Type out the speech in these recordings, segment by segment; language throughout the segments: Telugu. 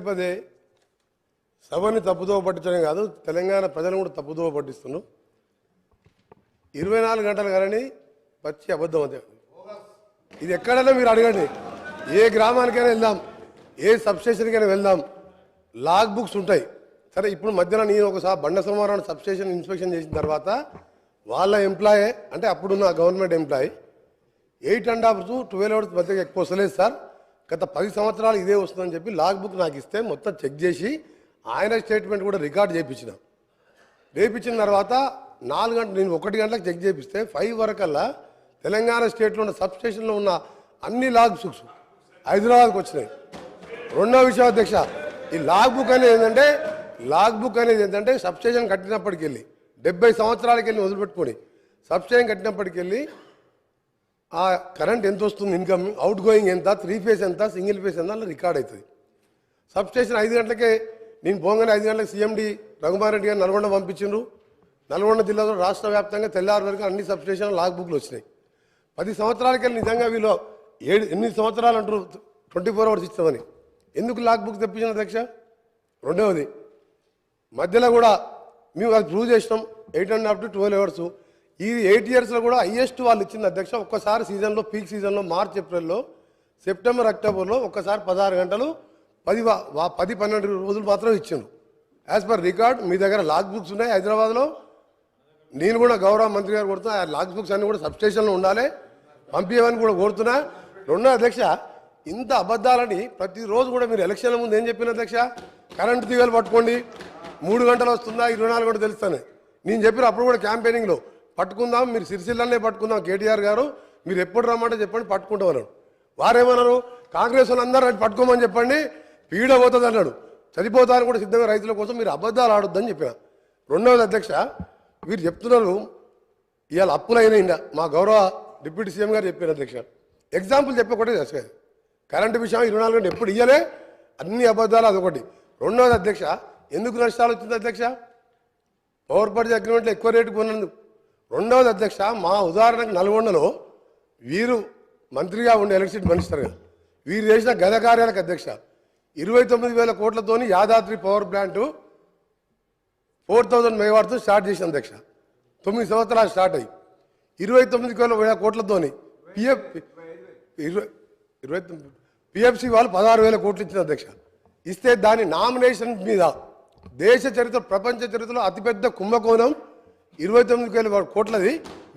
పదే సభని తప్పుదోవ పట్టించడం కాదు, తెలంగాణ ప్రజలను కూడా తప్పుదోవ పట్టిస్తున్నాం. 24 గంటలు కానీ పచ్చి అబద్ధం అంతే. ఇది ఎక్కడైనా మీరు అడగండి, ఏ గ్రామానికైనా వెళ్దాం, ఏ సబ్స్టేషన్కైనా వెళ్దాం, లాగ్ బుక్స్ ఉంటాయి. సరే, ఇప్పుడు మధ్యన నేను ఒకసారి బండ సోమవారం సబ్స్టేషన్ ఇన్స్పెక్షన్ చేసిన తర్వాత వాళ్ళ ఎంప్లాయీ అంటే అప్పుడున్న గవర్నమెంట్ ఎంప్లాయీ 8.5 to 12 hours మధ్య ఎక్కువ వస్తలేదు సార్, గత 10 సంవత్సరాలు ఇదే వస్తుందని చెప్పి లాగ్ బుక్ నాకు ఇస్తే మొత్తం చెక్ చేసి ఆయన స్టేట్మెంట్ కూడా రికార్డ్ చేయించిన. రేపించిన తర్వాత 4 గంటలు, నేను 1 గంటలకు చెక్ చేపిస్తే 5 వరకల్లా తెలంగాణ స్టేట్లో ఉన్న సబ్స్టేషన్లో ఉన్న అన్ని లాగ్ బుక్స్ హైదరాబాద్కి వచ్చినాయి. రెండో విషయం అధ్యక్ష, ఈ లాగ్ బుక్ అనేది ఏంటంటే సబ్స్టేషన్ కట్టినప్పటికి వెళ్ళి 70 సంవత్సరాలకి వెళ్ళి వదిలిపెట్టుకొని సబ్స్టేషన్ కట్టినప్పటికి వెళ్ళి ఆ కరెంట్ ఎంత వస్తుంది, ఇన్కమ్, అవుట్ గోయింగ్ ఎంత, 3 ఫేజ్ ఎంత, సింగిల్ ఫేజ్ ఎంత అలా రికార్డ్ అవుతుంది. సబ్స్టేషన్ 5 గంటలకే నేను పోగానే 5 గంటలకు సీఎండి రఘుమార్ రెడ్డి గారు నల్గొండ పంపించిండ్రు. నల్గొండ జిల్లాలో రాష్ట్ర వ్యాప్తంగా తెల్లారి వరకు అన్ని సబ్స్టేషన్ లాగ్ బుక్లు వచ్చినాయి. 10 సంవత్సరాలకి వెళ్ళి నిజంగా వీళ్ళు 8 సంవత్సరాలు అంటారు 24 hours ఇస్తామని, ఎందుకు లాగ్ బుక్ తెప్పించిన అధ్యక్ష? రెండవది, మధ్యలో కూడా మేము అది ప్రూవ్ చేసినాం 8.5 to 12 hours. ఈ 8 yearsలో కూడా హైయెస్ట్ వాళ్ళు ఇచ్చింది అధ్యక్ష. ఒక్కసారి సీజన్లో, పీక్ సీజన్లో మార్చ్ ఏప్రిల్లో, సెప్టెంబర్ అక్టోబర్లో ఒక్కసారి 16 గంటలు 10-12 రోజులు మాత్రం ఇచ్చిండ్రు. యాజ్ పర్ రికార్డ్ మీ దగ్గర లాగ్ బుక్స్ ఉన్నాయి హైదరాబాద్లో. నేను కూడా గౌరవ మంత్రి గారు కోరుతున్నా, ఆ లాగ్ బుక్స్ అన్నీ కూడా సబ్స్టేషన్లో ఉండాలి, పంపించమని కూడా కోరుతున్నా. రెండో అధ్యక్ష, ఇంత అబద్ధాలని ప్రతిరోజు కూడా మీరు ఎలక్షన్ల ముందు ఏం చెప్పిన అధ్యక్ష? కరెంటు తీగలు పట్టుకోండి, 3 గంటలు వస్తుందా, 24 గంటలు తెలుస్తాను నేను చెప్పిన. అప్పుడు కూడా క్యాంపెయినింగ్లో పట్టుకుందాం, మీరు సిరిసిల్లనే పట్టుకుందాం, కేటీఆర్ గారు మీరు ఎప్పుడు రమ్మంటే చెప్పండి పట్టుకుంటామన్నాడు. వారేమన్నారు, కాంగ్రెస్ వాళ్ళు అందరూ పట్టుకోమని చెప్పండి, పీడ పోతుంది అన్నాడు. చనిపోతారని కూడా సిద్ధంగా రైతుల కోసం మీరు అబద్ధాలు ఆడొద్దని చెప్పిన. రెండవది అధ్యక్ష, వీరు చెప్తున్నారు ఇవాళ అప్పులైనా, మా గౌరవ డిప్యూటీ సీఎం గారు చెప్పారు అధ్యక్ష. ఎగ్జాంపుల్ చెప్పకూడదు అధ్యక్ష, కరెంటు విషయం 24 గంటలు ఎప్పుడు ఇయ్యలే, అన్ని అబద్ధాలు అదొకటి. రెండవది అధ్యక్ష, ఎందుకు నష్టాలు వచ్చింది అధ్యక్ష? పవర్ పర్చేజ్ అగ్రిమెంట్లో ఎక్కువ రేటు కొన్నందుకు. రెండవది అధ్యక్ష, మా ఉదాహరణకు నల్గొండలో వీరు మంత్రిగా ఉండే ఎలక్ట్రిసిటీ మినిస్టర్ గారు వీరు చేసిన గత కార్యాలకు అధ్యక్ష 29,000 కోట్లతోని యాదాద్రి పవర్ ప్లాంట్ 4,000 మెగావాట్తో స్టార్ట్ చేసిన అధ్యక్ష. 9 సంవత్సరాలు స్టార్ట్ అయ్యి 29,000 కోట్లతోని పిఎఫ్సి వాళ్ళు 16,000 కోట్లు ఇచ్చిన అధ్యక్ష. ఇస్తే దాని నామినేషన్ మీద దేశ చరిత్ర, ప్రపంచ చరిత్రలో అతిపెద్ద కుంభకోణం 29,000 కోట్లది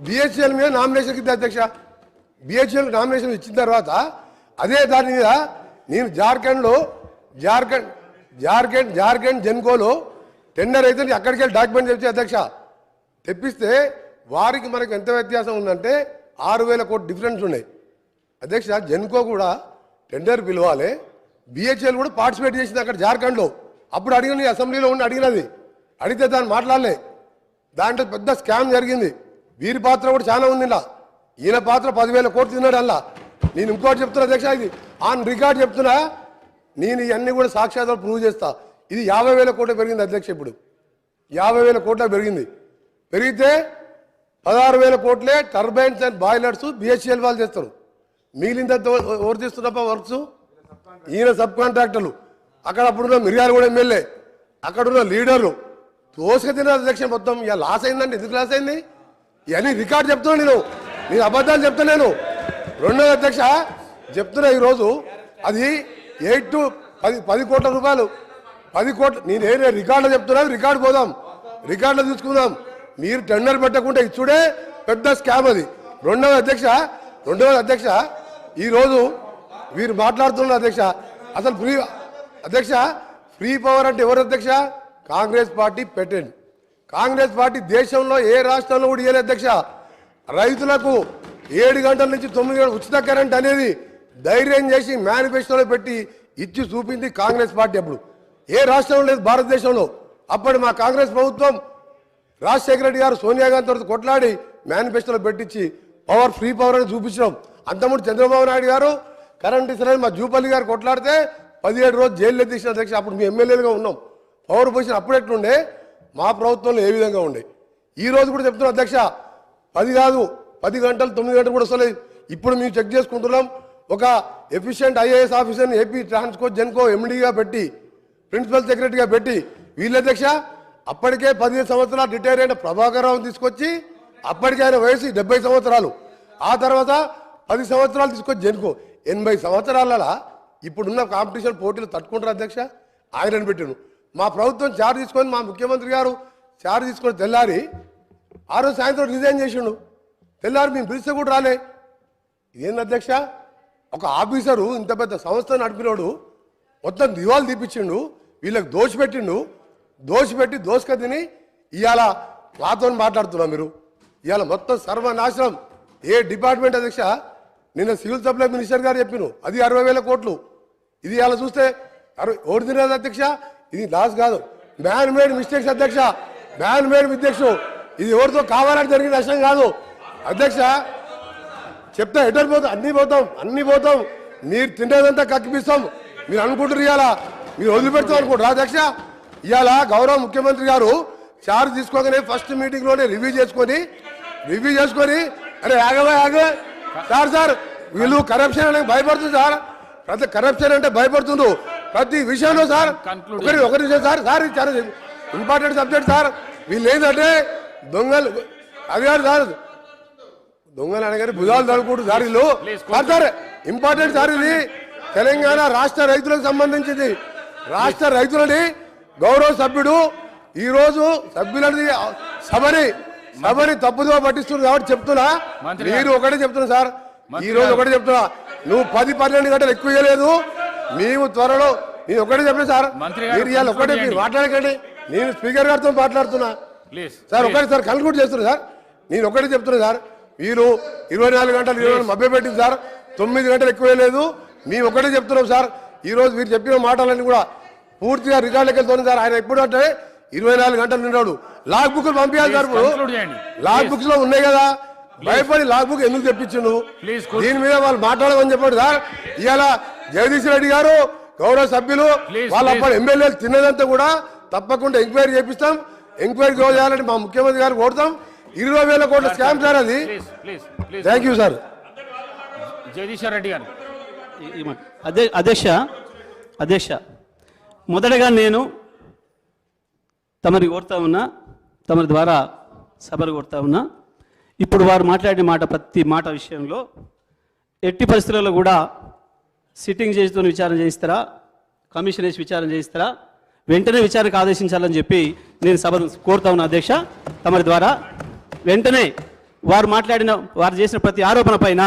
బిహెచ్ఎల్ మీద నామినేషన్ ఇద్దా అధ్యక్ష. బిహెచ్ఎల్ నామినేషన్ ఇచ్చిన తర్వాత అదే దాని మీద నేను జార్ఖండ్ జెన్కోలో టెండర్ అయితే అక్కడికి వెళ్ళి డాక్యుమెంట్ తెచ్చి అధ్యక్ష తెప్పిస్తే వారికి మనకు ఎంత వ్యత్యాసం ఉందంటే 6,000 కోట్లు డిఫరెన్స్ ఉన్నాయి అధ్యక్ష. జెన్కో కూడా టెండర్ పిలవాలి, బిహెచ్ఎల్ కూడా పార్టిసిపేట్ చేసింది అక్కడ జార్ఖండ్లో. అప్పుడు అడిగిన అసెంబ్లీలో ఉండి అడిగితే దాన్ని మాట్లాడలే. దాంట్లో పెద్ద స్కామ్ జరిగింది. వీరి పాత్ర కూడా చాలా ఉంది ఇలా. ఈయన పాత్ర 10,000 కోట్లు తిన్నాడు అలా. నేను ఇంకోటి చెప్తున్నా అధ్యక్ష, ఇది ఆన్ రికార్డ్ చెప్తున్నా, నేను ఇవన్నీ కూడా సాక్ష్యాధారాలు ప్రూవ్ చేస్తా. ఇది 50,000 కోట్లు పెరిగింది అధ్యక్ష. ఇప్పుడు 50,000 కోట్ల పెరిగింది. పెరిగితే 16,000 కోట్లే టర్బైన్స్ అండ్ బాయిలర్స్ బిహెచ్ఎల్ వాళ్ళు చేస్తారు. మిగిలింత ఎవరు చేస్తున్నప్ప వర్క్స్? ఈయన సబ్ కాంట్రాక్టర్లు. అక్కడ అప్పుడున్న మిర్యాలగూడ ఎమ్మెల్యే, అక్కడున్న లీడర్లు తోసుక తిన్నారు అధ్యక్ష. మొత్తం ఇక లాస్ అయిందంటే ఎందుకు లాస్ అయింది? ఇవన్నీ రికార్డ్ చెప్తున్నా, నేను అబద్ధాలు చెప్తున్నాను. రెండోది అధ్యక్ష చెప్తున్నా, ఈరోజు అది 8 to 10 కోట్ల రూపాయలు, 10 కోట్లు. నేను రికార్డులో చెప్తున్నాను, రికార్డు పోదాం, రికార్డులో చూసుకుందాం. మీరు టెండర్ పెట్టకుండా ఇచ్చుడే పెద్ద స్కామ్ అది. రెండవది అధ్యక్ష ఈరోజు వీరు మాట్లాడుతున్నారు అధ్యక్ష. అసలు ఫ్రీ పవర్ అంటే ఎవరు అధ్యక్ష? కాంగ్రెస్ పార్టీ పెట్టండి. కాంగ్రెస్ పార్టీ దేశంలో ఏ రాష్ట్రంలో కూడా ఇవ్వలేదు అధ్యక్ష. రైతులకు 7 గంటల నుంచి 9 గంటల ఉచిత కరెంట్ అనేది ధైర్యం చేసి మేనిఫెస్టోలో పెట్టి ఇచ్చి చూపింది కాంగ్రెస్ పార్టీ. అప్పుడు ఏ రాష్ట్రంలో లేదు భారతదేశంలో. అప్పటి మా కాంగ్రెస్ ప్రభుత్వం రాజశేఖర రెడ్డి గారు సోనియా గాంధీ తోటి కొట్లాడి మేనిఫెస్టోలో పెట్టించి ఫ్రీ పవర్ అని చూపించడం. అంతకుముందు చంద్రబాబు నాయుడు గారు కరెంట్ ఇస్తారని మా జూపల్లి గారు కొట్లాడితే 17 రోజులు జైల్లో తీసిన అధ్యక్ష. అప్పుడు మీ ఎమ్మెల్యేలుగా ఉన్నాం. పవర్ పొజిషన్ అప్పుడు ఎట్లుండే, మా ప్రభుత్వంలో ఏ విధంగా ఉండే. ఈ రోజు కూడా చెప్తున్నాం అధ్యక్ష, 10 కాదు 10 గంటలు 9 గంటలు కూడా వస్తలేదు. ఇప్పుడు మేము చెక్ చేసుకుంటున్నాం. ఒక ఎఫిషియెంట్ ఐఏఎస్ ఆఫీసర్ని ఏపీ ట్రాన్స్కో జెన్కో ఎండీగా పెట్టి ప్రిన్సిపల్ సెక్రటరీగా పెట్టి వీళ్ళ అధ్యక్ష అప్పటికే 15 సంవత్సరాలు రిటైర్ అయిన ప్రభాకర్ రావుని తీసుకొచ్చి అప్పటికే ఆయన వయసు 70 సంవత్సరాలు ఆ తర్వాత 10 సంవత్సరాలు తీసుకొచ్చి జనుకో 80 సంవత్సరాల ఇప్పుడున్న కాంపిటీషన్ పోటీలు తట్టుకుంటారు అధ్యక్ష ఆయనను పెట్టాను మా ప్రభుత్వం చార్జ్ తీసుకొని మా ముఖ్యమంత్రి గారు చార్జ్ తీసుకొని తెల్లారి ఆ రోజు సాయంత్రం రిజైన్ చేసిండు తెల్లారి మేము పిలిస్తే కూడా రాలే ఇదేంది అధ్యక్ష ఒక ఆఫీసరు ఇంత పెద్ద సంస్థ నడిపినోడు మొత్తం దివాలు తీపిచ్చిండు వీళ్ళకి దోషపెట్టి దోసుక తిని ఇవాళ మాతో మాట్లాడుతున్నాం మీరు ఇవాళ మొత్తం సర్వనాశనం ఏ డిపార్ట్మెంట్ అధ్యక్ష నిన్న సివిల్ సప్లై మినిస్టర్ గారు చెప్పిను అది 60,000 కోట్లు ఇది ఇవాళ చూస్తే ఓడి తినేది అధ్యక్ష ఇది లాస్ కాదు మ్యాన్ మేడ్ మిస్టేక్స్ అధ్యక్ష మ్యాన్ మేడ్ మిస్టేక్స్ ఇది ఎవరితో కావాలని జరిగిన నష్టం కాదు అధ్యక్ష చెప్తా ఎటర్ పోతాం అన్ని పోతాం మీరు తినేదంతా కక్కిపిస్తాం మీరు అనుకుంటారు ఇవాళ మీరు వదిలిపెడతాం అనుకుంటారు అధ్యక్ష ఇవాళ గౌరవ ముఖ్యమంత్రి గారు చార్జ్ తీసుకోగానే ఫస్ట్ మీటింగ్లోనే రివ్యూ చేసుకొని అరే ఆగవే సార్ వీళ్ళు కరప్షన్ అంటే భయపడుతుంది సార్ ప్రతి కరప్షన్ అంటే భయపడుతుండ్రు ప్రతి విషయంలో సార్ ఒకరి విషయం సార్ చాలా ఇంపార్టెంట్ సబ్జెక్ట్ సార్ వీళ్ళు ఏంటంటే దొంగలు అది కాదు సార్ దొంగలు అనగానే భుజాలు తడుకుంటు సార్ వీళ్ళు సార్ ఇంపార్టెంట్ సార్ ఇది తెలంగాణ రాష్ట్ర రైతులకు సంబంధించింది రాష్ట్ర రైతులని గౌరవ సభ్యుడు ఈరోజు సభ్యులని సభని తప్పుదో పట్టిస్తున్నారు కాబట్టి చెప్తున్నా మీరు ఒకటే చెప్తున్నా సార్ ఈ రోజు ఒకటే చెప్తున్నా నువ్వు 10-12 గంటలు ఎక్కువ ఇవ్వలేదు మేము త్వరలో నేను ఒకటే చెప్పిన సార్ మీరు ఇవాళ ఒకటే మీరు మాట్లాడకండి నేను స్పీకర్ గారితో మాట్లాడుతున్నా సార్ ఒకటే సార్ కన్క్లూడ్ చేస్తున్నా సార్ నేను ఒకటే చెప్తున్నా సార్ మీరు 24 గంటలు మభ్య పెట్టింది సార్ 9 గంటలు ఎక్కువ లేదు మేము ఒకటే చెప్తున్నాం సార్ ఈ రోజు మీరు చెప్పిన మాటలన్నీ కూడా పూర్తిగా రికార్డులకు వెళ్తుంది సార్ ఆయన ఎప్పుడు అంటే 24 గంటలు నిండాడు లాగ్ బుక్ పంపించాలి సార్ లాగ్ బుక్స్ లో ఉన్నాయి కదా భయపడి లాగ్ బుక్ ఎందుకు తెప్పించిండు దీని మీద వాళ్ళు మాట్లాడమని చెప్పాడు సార్ ఇవాళ జగదీష్ రెడ్డి గారు గౌరవ సభ్యులు వాళ్ళ అప్పుడు ఎమ్మెల్యేలు తిన్నదంతా కూడా తప్పకుండా ఎంక్వైరీ చేపిస్తాం ఎంక్వైరీ చేయాలని మా ముఖ్యమంత్రి గారు కోరుతాం 20,000 కోట్ల స్కామ్ సార్ అది thank you sir Jagadish Reddy గారు అధ్యక్ష మొదటగా నేను తమరి కోరుతా ఉన్నా తమరి ద్వారా సభలు కోరుతా ఉన్నా ఇప్పుడు వారు మాట్లాడిన మాట ప్రతి మాట విషయంలో ఎట్టి పరిస్థితుల్లో కూడా సిట్టింగ్ జడ్జితో విచారణ చేయిస్తారా కమిషన్ వేసి విచారణ చేయిస్తారా వెంటనే విచారణకు ఆదేశించాలని చెప్పి నేను సభను కోరుతా ఉన్నా అధ్యక్ష తమరి ద్వారా వెంటనే వారు చేసిన ప్రతి ఆరోపణ పైన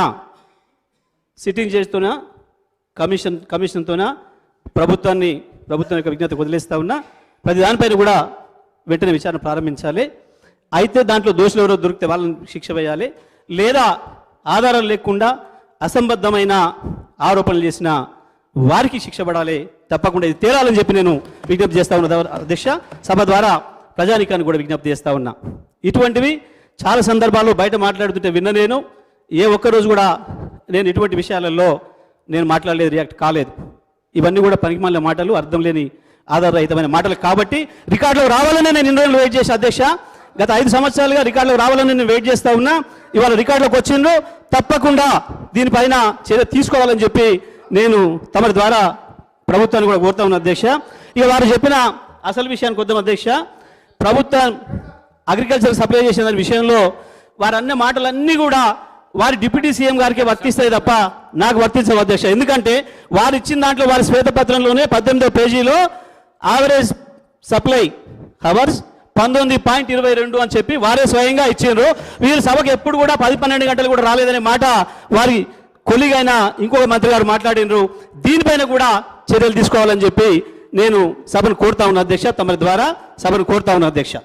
సిట్టింగ్ జడ్జితోనా కమిషన్తోనా ప్రభుత్వం యొక్క విజ్ఞతకు వదిలేస్తా ఉన్నా ప్రతి దానిపైన కూడా వెంటనే విచారణ ప్రారంభించాలి అయితే దాంట్లో దోషులు ఎవరో దొరికితే వాళ్ళని శిక్ష వేయాలి లేదా ఆధారాలు లేకుండా అసంబద్ధమైన ఆరోపణలు చేసిన వారికి శిక్ష పడాలి తప్పకుండా ఇది తేలాలని చెప్పి నేను విజ్ఞప్తి చేస్తా ఉన్నా అధ్యక్ష సభ ద్వారా ప్రజానికాన్ని కూడా విజ్ఞప్తి చేస్తా ఉన్నా ఇటువంటివి చాలా సందర్భాల్లో బయట మాట్లాడుతుంటే విన్న నేను ఏ ఒక్కరోజు కూడా నేను ఇటువంటి విషయాలలో నేను మాట్లాడలేదు రియాక్ట్ కాలేదు ఇవన్నీ కూడా పనికిమాలిన మాటలు అర్థం లేని ఆధారరహితమైన మాటలు కాబట్టి రికార్డులో రావాలని నేను ఇన్ని రోజులు వెయిట్ చేసి అధ్యక్ష గత 5 సంవత్సరాలుగా రికార్డులో రావాలని నేను వెయిట్ చేస్తా ఉన్నా ఇవాళ రికార్డులోకి వచ్చిండ్రు తప్పకుండా దీనిపైన చర్య తీసుకోవాలని చెప్పి నేను తమరి ద్వారా ప్రభుత్వాన్ని కూడా కోరుతా ఉన్నా అధ్యక్ష ఇక వారు చెప్పిన అసలు విషయానికి వద్దాం అధ్యక్ష ప్రభుత్వం అగ్రికల్చర్ సప్లై చేసిన దాని విషయంలో వారు అన్న మాటలన్నీ కూడా వారి డిప్యూటీ సీఎం గారికి వర్తిస్తాయి తప్ప నాకు వర్తించవు అధ్యక్ష ఎందుకంటే వారు ఇచ్చిన దాంట్లో వారి శ్వేతపత్రంలోనే 18వ పేజీలో యావరేజ్ సప్లై అవర్స్ 19.22 అని చెప్పి వారే స్వయంగా ఇచ్చిండ్రు వీరు సభకు ఎప్పుడు కూడా 10-12 గంటలు కూడా రాలేదనే మాట వారి కొలిగైన ఇంకొక మంత్రి గారు మాట్లాడినరు దీనిపైన కూడా చర్యలు తీసుకోవాలని చెప్పి నేను సభను కోరుతా ఉన్నా అధ్యక్ష తమ ద్వారా సభను కోరుతా ఉన్నా అధ్యక్ష